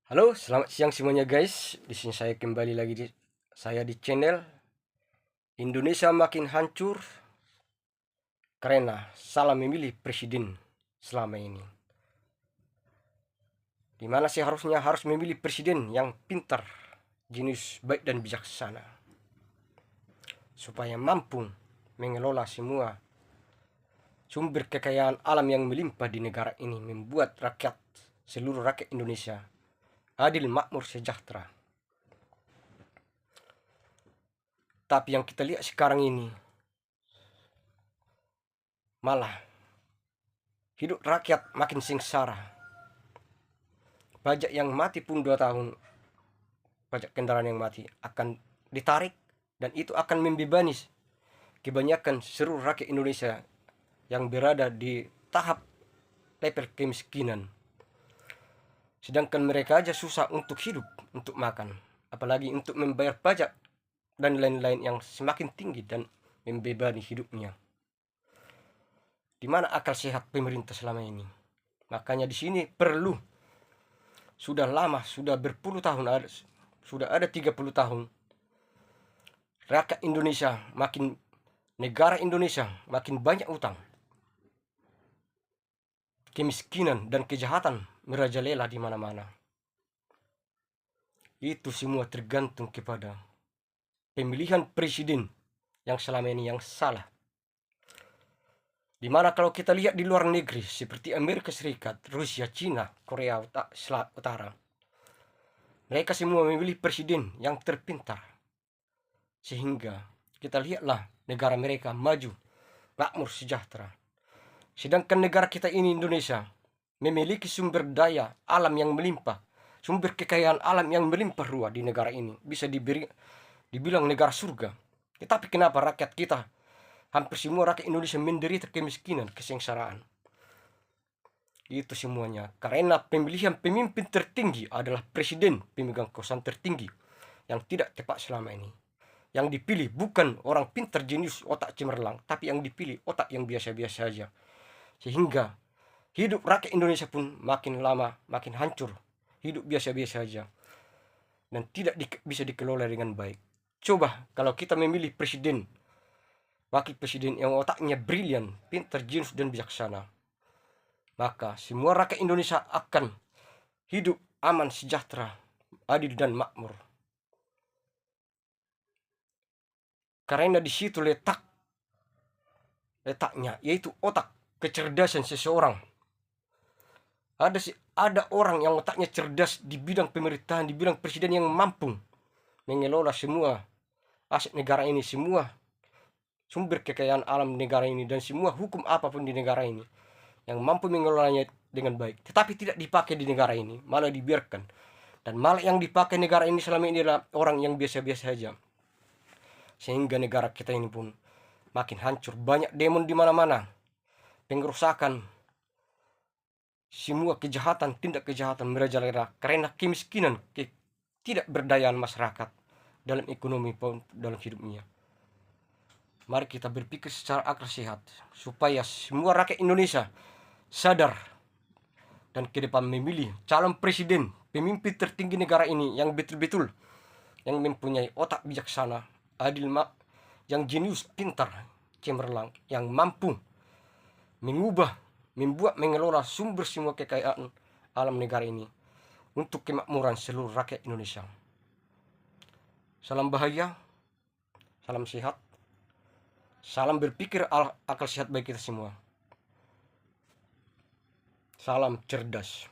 Halo, selamat siang semuanya guys. Di sini saya kembali lagi di channel Indonesia Makin Hancur karena salah memilih presiden selama ini. Dimana seharusnya harus memilih presiden yang pintar, jenius, baik dan bijaksana, supaya mampu mengelola semua sumber kekayaan alam yang melimpah di negara ini, membuat seluruh rakyat Indonesia adil, makmur, sejahtera. Tapi yang kita lihat sekarang ini malah hidup rakyat makin sengsara. Pajak yang mati pun 2 tahun, pajak kendaraan yang mati akan ditarik, dan itu akan membebani kebanyakan seluruh rakyat Indonesia yang berada di tahap level kemiskinan. Sedangkan mereka aja susah untuk hidup, untuk makan, apalagi untuk membayar pajak dan lain-lain yang semakin tinggi dan membebani hidupnya. Di mana akal sehat pemerintah selama ini? Makanya di sini perlu, sudah lama, sudah berpuluh tahun, sudah ada 30 tahun rakyat Indonesia negara Indonesia makin banyak utang, kemiskinan dan kejahatan merajalela di mana-mana. Itu semua tergantung kepada pemilihan presiden yang selama ini yang salah. Dimana kalau kita lihat di luar negeri seperti Amerika Serikat, Rusia, Cina, Korea Utara, mereka semua memilih presiden yang terpintar. Sehingga kita lihatlah negara mereka maju, makmur, sejahtera. Sedangkan negara kita ini Indonesia memiliki sumber daya alam yang melimpah, sumber kekayaan alam yang melimpah ruah di negara ini. Bisa dibilang negara surga. Tetapi kenapa rakyat kita, hampir semua rakyat Indonesia menderita kemiskinan, kesengsaraan? Itu semuanya karena pemilihan pemimpin tertinggi adalah presiden, pemegang kekuasaan tertinggi, yang tidak tepat selama ini. Yang dipilih bukan orang pintar, jenius, otak cemerlang, tapi yang dipilih otak yang biasa-biasa saja. Sehingga hidup rakyat Indonesia pun makin lama makin hancur, hidup biasa-biasa saja, dan tidak bisa dikelola dengan baik. Coba kalau kita memilih presiden, wakil presiden yang otaknya brilian, pintar, jenius, dan bijaksana, maka semua rakyat Indonesia akan hidup aman, sejahtera, adil, dan makmur. Karena di situ letaknya, yaitu otak, kecerdasan seseorang. Ada orang yang otaknya cerdas di bidang pemerintahan, di bidang presiden, yang mampu mengelola semua aset negara ini, semua sumber kekayaan alam negara ini, dan semua hukum apapun di negara ini, yang mampu mengelolanya dengan baik. Tetapi tidak dipakai di negara ini, malah dibiarkan. Dan malah yang dipakai negara ini selama ini adalah orang yang biasa-biasa saja. Sehingga negara kita ini pun makin hancur. Banyak demo di mana-mana, pengerusakan, semua kejahatan, tindak kejahatan merajalela karena kemiskinan, ketidakberdayaan masyarakat dalam ekonomi pun dalam hidupnya. Mari kita berpikir secara akal sehat supaya semua rakyat Indonesia sadar dan ke depan memilih calon presiden, pemimpin tertinggi negara ini yang betul-betul yang mempunyai otak bijaksana, adil, yang jenius, pintar, cemerlang, yang mampu membuat, mengelola sumber semua kekayaan alam negara ini untuk kemakmuran seluruh rakyat Indonesia. Salam bahagia, salam sehat, salam berpikir akal sehat bagi kita semua. Salam cerdas.